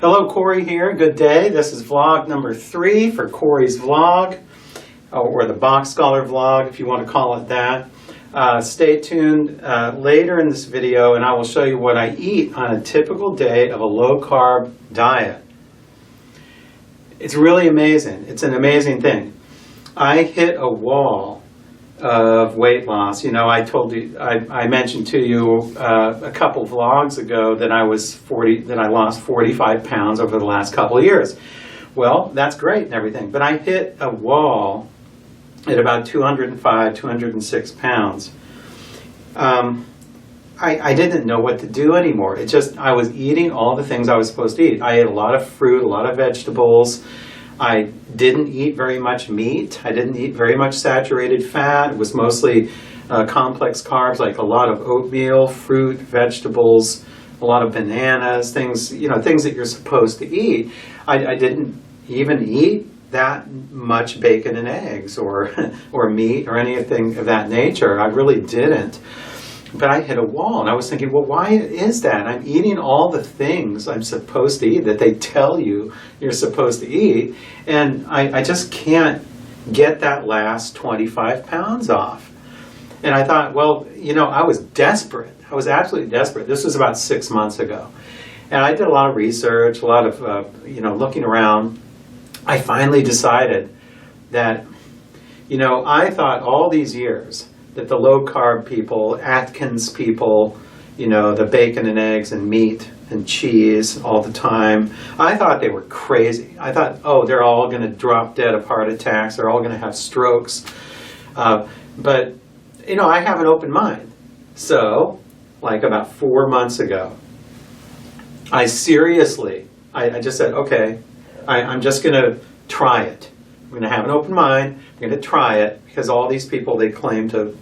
Hello, Cory here. Good day. This is vlog number 3 for Cory's vlog, or the Box Scholar vlog, if you want to call it that. Stay tuned later in this video, and I will show you what I eat on a typical day of a low-carb diet. It's really amazing. It's an amazing thing. I hit a wall of weight loss. You know, I mentioned to you a couple vlogs ago that I lost 45 pounds over the last couple of years. Well, that's great and everything, but I hit a wall at about 205, 206 pounds. I didn't know what to do anymore. I was eating all the things I was supposed to eat. I ate a lot of fruit, a lot of vegetables. I didn't eat very much meat. I didn't eat very much saturated fat. It was mostly complex carbs, like a lot of oatmeal, fruit, vegetables, a lot of bananas, things that you're supposed to eat. I didn't even eat that much bacon and eggs or meat or anything of that nature. I really didn't. But I hit a wall, and I was thinking, well, why is that? I'm eating all the things I'm supposed to eat that they tell you you're supposed to eat, and I just can't get that last 25 pounds off. And I thought, well, I was desperate. I was absolutely desperate. This was about 6 months ago. And I did a lot of research, a lot of, looking around. I finally decided that, I thought all these years that the low-carb people, Atkins people, the bacon and eggs and meat and cheese all the time, I thought they were crazy. I thought, oh, they're all going to drop dead of heart attacks. They're all going to have strokes. But, I have an open mind. So, like about 4 months ago, I just said, okay, I'm just going to try it. I'm going to have an open mind. I'm going to try it because all these people, they claim to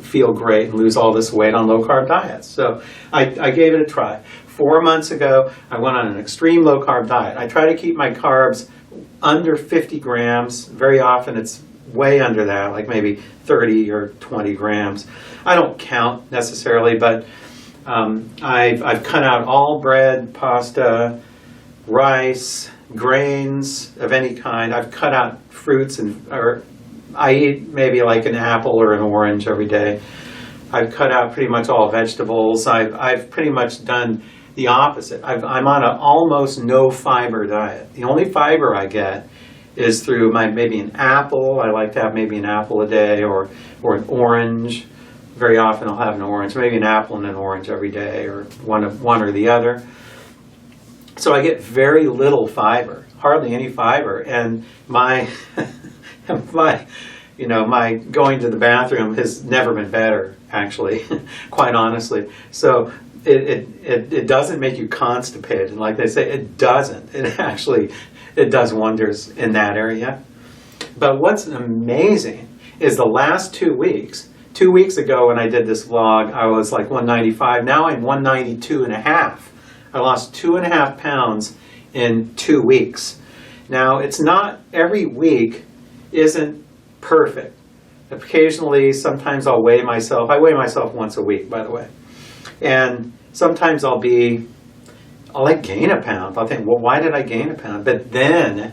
feel great and lose all this weight on low-carb diets. So I gave it a try. 4 months ago, I went on an extreme low-carb diet. I try to keep my carbs under 50 grams. Very often it's way under that, like maybe 30 or 20 grams. I don't count necessarily, but I've cut out all bread, pasta, rice, grains of any kind. I've cut out fruits, or I eat maybe like an apple or an orange every day. I've cut out pretty much all vegetables. I've pretty much done the opposite. I'm on an almost no fiber diet. The only fiber I get is through maybe an apple. I like to have maybe an apple a day, or an orange. Very often I'll have an orange, maybe an apple and an orange every day, or one or the other. So I get very little fiber, hardly any fiber, and my going to the bathroom has never been better, actually, quite honestly. So it doesn't make you constipated, like they say. It doesn't. It does wonders in that area. But what's amazing is the last 2 weeks. 2 weeks ago when I did this vlog, I was like 195. Now I'm 192 and a half. I lost 2.5 pounds in 2 weeks. Now, it's not every week isn't perfect. Occasionally, sometimes I'll weigh myself. I weigh myself once a week, by the way. And sometimes I'll gain a pound. I'll think, well, why did I gain a pound? But then,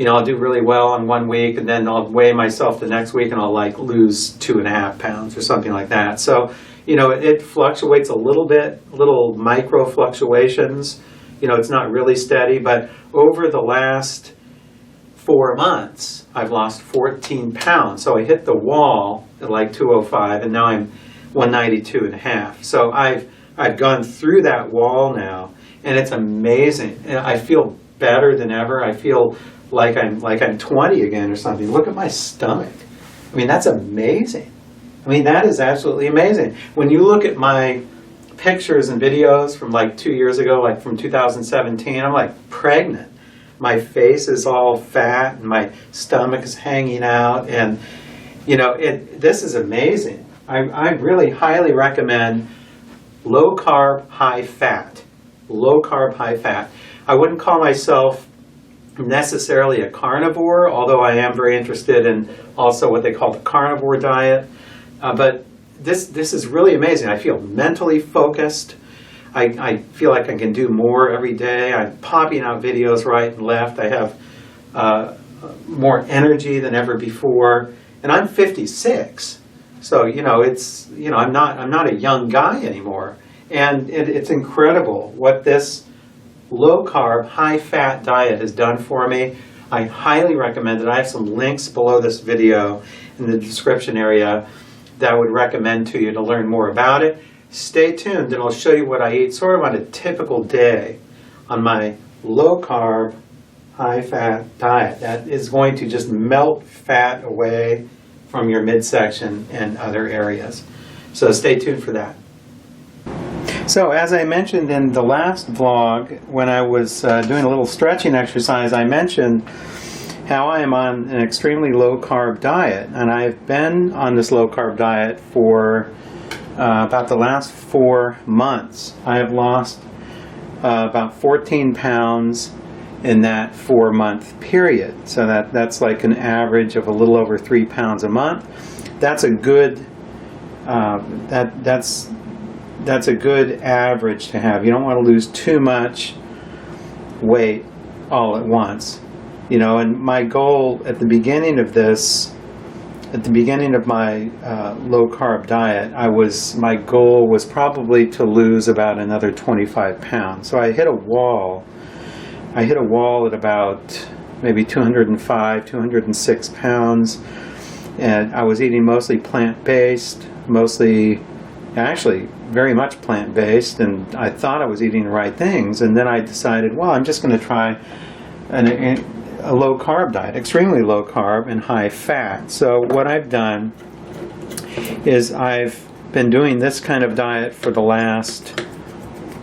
I'll do really well on 1 week, and then I'll weigh myself the next week, and I'll lose 2.5 pounds or something like that. So, it fluctuates a little bit, little micro fluctuations. It's not really steady, but over the last 4 months, I've lost 14 pounds. So I hit the wall at like 205, and now I'm 192 and a half. So I've gone through that wall now, and it's amazing. And I feel better than ever. I feel like I'm 20 again or something. Look at my stomach. I mean, that's amazing. That is absolutely amazing. When you look at my pictures and videos from like 2 years ago, like from 2017, I'm like pregnant. My face is all fat and my stomach is hanging out, and this is amazing. I really highly recommend low carb, high fat. Low carb, high fat. I wouldn't call myself necessarily a carnivore, although I am very interested in also what they call the carnivore diet. But this is really amazing. I feel mentally focused. I feel like I can do more every day. I'm popping out videos right and left. I have more energy than ever before, and I'm 56. So I'm not a young guy anymore, and it's incredible what this low carb, high fat diet has done for me. I highly recommend it. I have some links below this video in the description area that I would recommend to you to learn more about it. Stay tuned and I'll show you what I eat sort of on a typical day on my low carb, high fat diet. That is going to just melt fat away from your midsection and other areas. So stay tuned for that. So as I mentioned in the last vlog, when I was doing a little stretching exercise, I mentioned how I am on an extremely low carb diet, and I've been on this low carb diet for about the last 4 months. I have lost about 14 pounds in that 4-month period. So that's like an average of a little over 3 pounds a month. That's a good that's a good average to have. You don't want to lose too much weight all at once. And my goal at the beginning of my low carb diet, my goal was probably to lose about another 25 pounds. So I hit a wall at about maybe 205, 206 pounds, and I was eating mostly plant-based, actually very much plant-based, and I thought I was eating the right things, and then I decided, well, I'm just going to try a low carb diet, extremely low carb and high fat. So what I've done is I've been doing this kind of diet for the last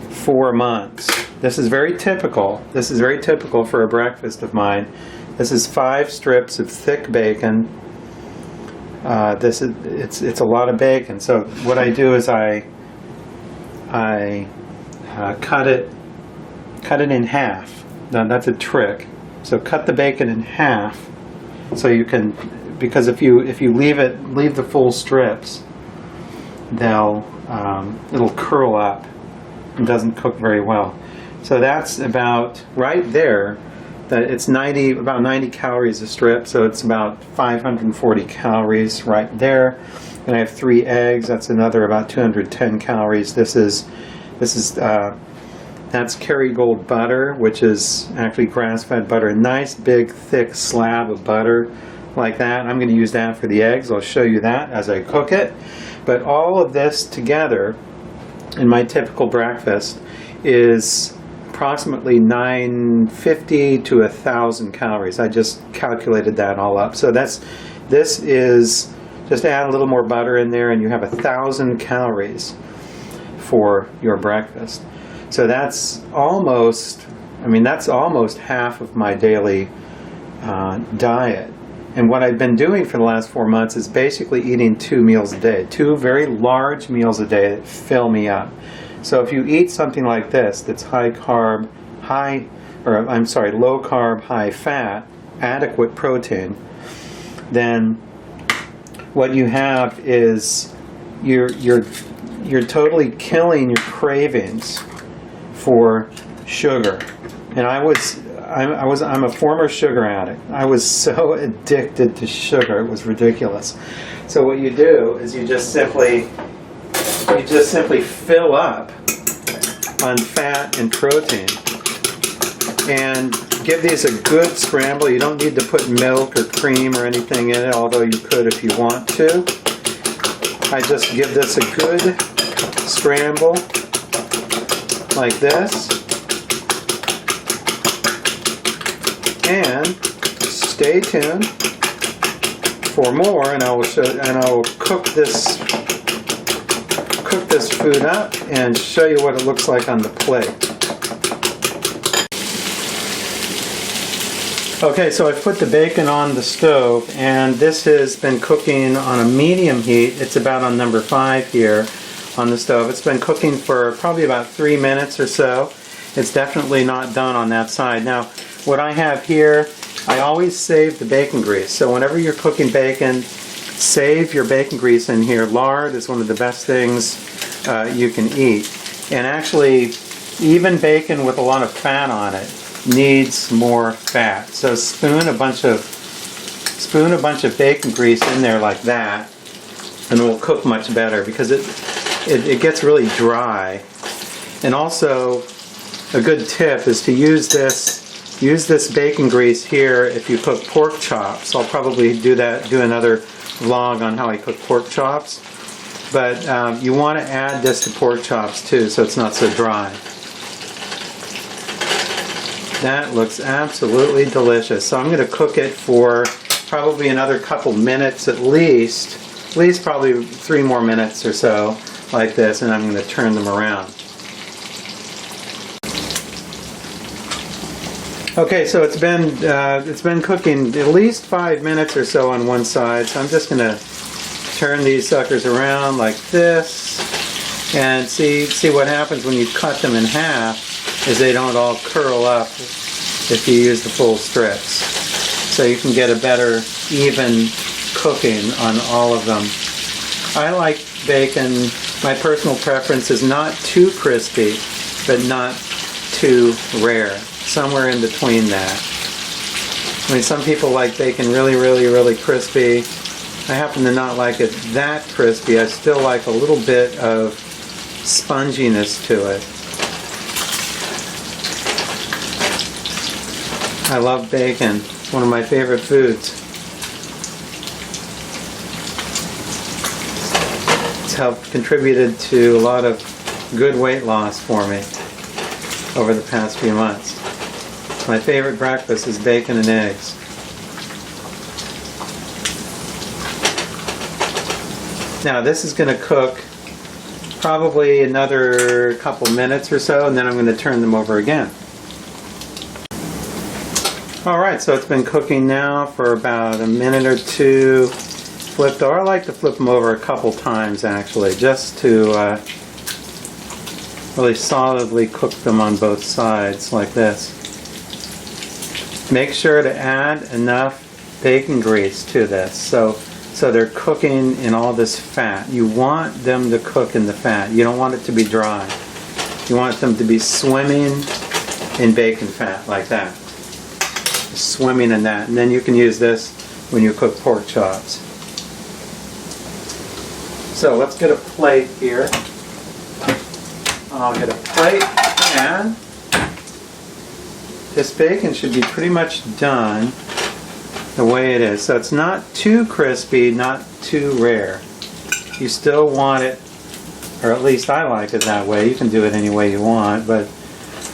4 months. This is very typical. This is very typical for a breakfast of mine. This is 5 strips of thick bacon. It's a lot of bacon. So what I do is I cut it in half. Now that's a trick. So cut the bacon in half, so you can, because if you leave the full strips, it'll curl up and doesn't cook very well. So that's about right there. That it's about 90 calories a strip, so it's about 540 calories right there. And I have 3 eggs. That's another about 210 calories. That's Kerrygold butter, which is actually grass-fed butter. A nice big thick slab of butter like that. I'm going to use that for the eggs. I'll show you that as I cook it. But all of this together in my typical breakfast is approximately 950 to 1,000 calories. I just calculated that all up. So this is, just add a little more butter in there and you have 1,000 calories for your breakfast. So that's almost half of my daily diet. And what I've been doing for the last 4 months is basically eating 2 meals a day, 2 very large meals a day that fill me up. So if you eat something like this, that's low carb, high fat, adequate protein, then what you have is you're totally killing your cravings for sugar. And I'm a former sugar addict. I was so addicted to sugar, it was ridiculous. So what you do is you just simply fill up on fat and protein and give these a good scramble. You don't need to put milk or cream or anything in it, although you could if you want to. I just give this a good scramble like this, and stay tuned for more, and I will cook this food up and show you what it looks like on the plate. Okay, so I've put the bacon on the stove, and this has been cooking on a medium heat. It's about on number 5 here on the stove. It's been cooking for probably about 3 minutes or so. It's definitely not done on that side. Now, what I have here, I always save the bacon grease. So whenever you're cooking bacon, save your bacon grease in here. Lard is one of the best things you can eat. And actually, even bacon with a lot of fat on it needs more fat. So spoon a bunch of bacon grease in there like that, and it will cook much better because it gets really dry. And also, a good tip is to use this bacon grease here if you cook pork chops. I'll probably do another vlog on how I cook pork chops. But you want to add this to pork chops too, so it's not so dry. That looks absolutely delicious. So I'm going to cook it for probably another couple minutes at least probably 3 more minutes or so like this, and I'm going to turn them around. Okay, so it's been cooking at least 5 minutes or so on one side, so I'm just going to turn these suckers around like this and see what happens when you cut them in half is they don't all curl up if you use the full strips. So you can get a better even cooking on all of them. I like bacon, my personal preference is not too crispy but not too rare, somewhere in between that. I mean, some people like bacon really, really, really crispy. I happen to not like it that crispy. I still like a little bit of sponginess to it. I love bacon. It's one of my favorite foods. It's contributed to a lot of good weight loss for me over the past few months. My favorite breakfast is bacon and eggs. Now this is going to cook probably another couple minutes or so, and then I'm going to turn them over again. Alright, so it's been cooking now for about a minute or two. Flipped over. I like to flip them over a couple times actually, just to really solidly cook them on both sides like this. Make sure to add enough bacon grease to this so they're cooking in all this fat. You want them to cook in the fat. You don't want it to be dry. You want them to be swimming in bacon fat like that. Swimming in that. And then you can use this when you cook pork chops. So let's get a plate here. I'll get a plate, and this bacon should be pretty much done the way it is. So it's not too crispy, not too rare. You still want it, or at least I like it that way. You can do it any way you want, but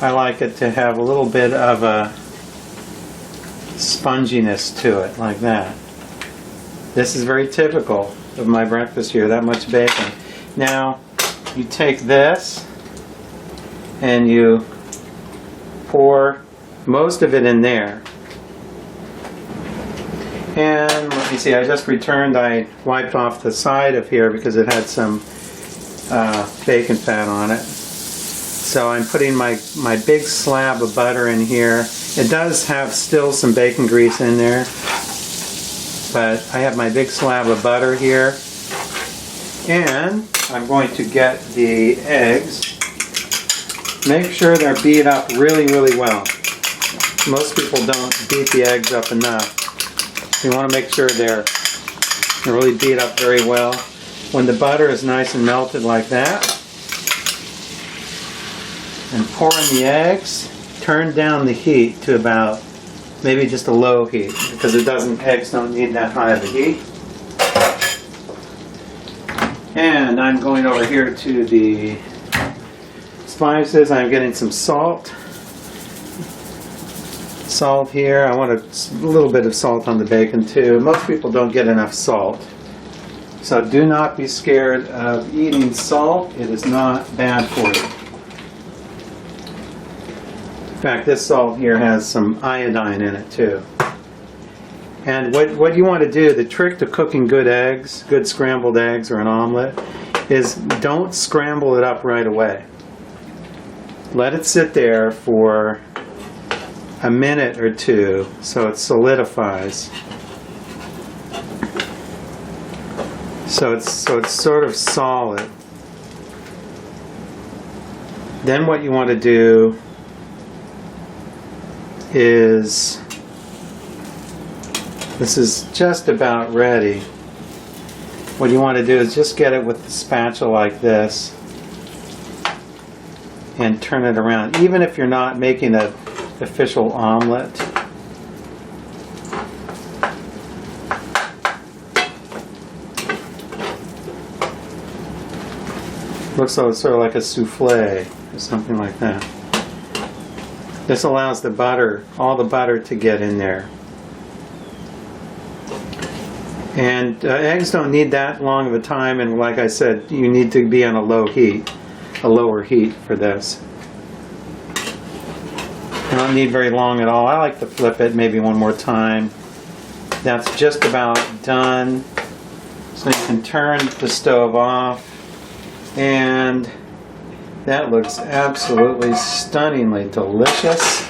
I like it to have a little bit of a sponginess to it, like that. This is very typical of my breakfast here, that much bacon. Now, you take this and you pour most of it in there. And let me see, I just returned, I wiped off the side of here because it had some bacon fat on it. So I'm putting my big slab of butter in here. It does have still some bacon grease in there, but I have my big slab of butter here. And I'm going to get the eggs. Make sure they're beat up really, really well. Most people don't beat the eggs up enough. You want to make sure they're really beat up very well. When the butter is nice and melted like that, and pour in the eggs, turn down the heat to about maybe just a low heat, because eggs don't need that high of a heat. And I'm going over here to the spices. I'm getting some salt. Salt here. I want a little bit of salt on the bacon too. Most people don't get enough salt. So do not be scared of eating salt. It is not bad for you. In fact, this salt here has some iodine in it too. And what you want to do, the trick to cooking good eggs, good scrambled eggs or an omelet, is don't scramble it up right away. Let it sit there for a minute or two so it solidifies. So it's sort of solid. Then what you want to do is, this is just about ready. What you want to do is just get it with the spatula like this and turn it around, even if you're not making an official omelet. Looks sort of like a souffle or something like that. This allows the butter, all the butter, to get in there. And eggs don't need that long of a time, and like I said, you need to be on a low heat, a lower heat for this. You don't need very long at all. I like to flip it maybe one more time. That's just about done. So you can turn the stove off, and that looks absolutely stunningly delicious.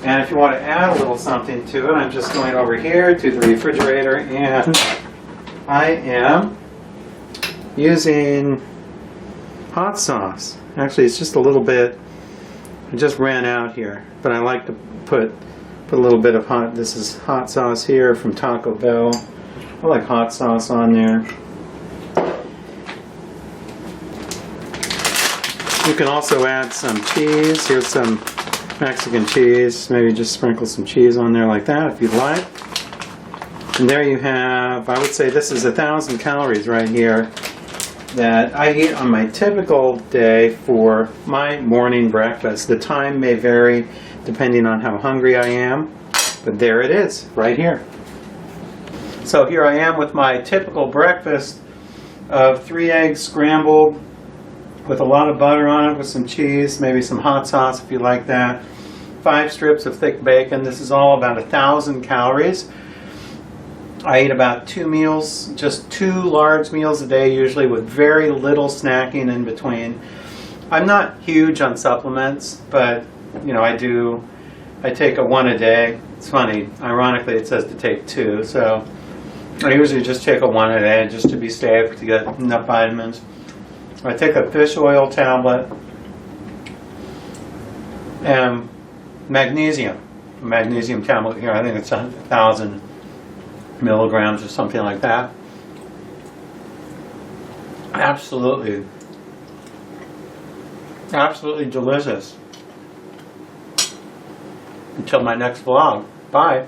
And if you want to add a little something to it, I'm just going over here to the refrigerator, and I am using hot sauce. Actually, it's just a little bit, I just ran out here, but I like to put a little bit of hot, this is hot sauce here from Taco Bell. I like hot sauce on there. You can also add some cheese. Here's some Mexican cheese. Maybe just sprinkle some cheese on there like that if you'd like. And there you have, I would say this is 1,000 calories right here that I eat on my typical day for my morning breakfast. The time may vary depending on how hungry I am, but there it is, right here. So here I am with my typical breakfast of 3 eggs scrambled with a lot of butter on it, with some cheese, maybe some hot sauce if you like that. 5 strips of thick bacon. This is all about 1,000 calories. I eat about 2 meals, just 2 large meals a day usually, with very little snacking in between. I'm not huge on supplements, but you know, I take a 1 a day. It's funny, ironically it says to take 2, so I usually just take a 1 a day just to be safe, to get enough vitamins. I take a fish oil tablet and magnesium tablet here. I think it's 1,000 milligrams or something like that. Absolutely delicious. Until my next vlog. Bye.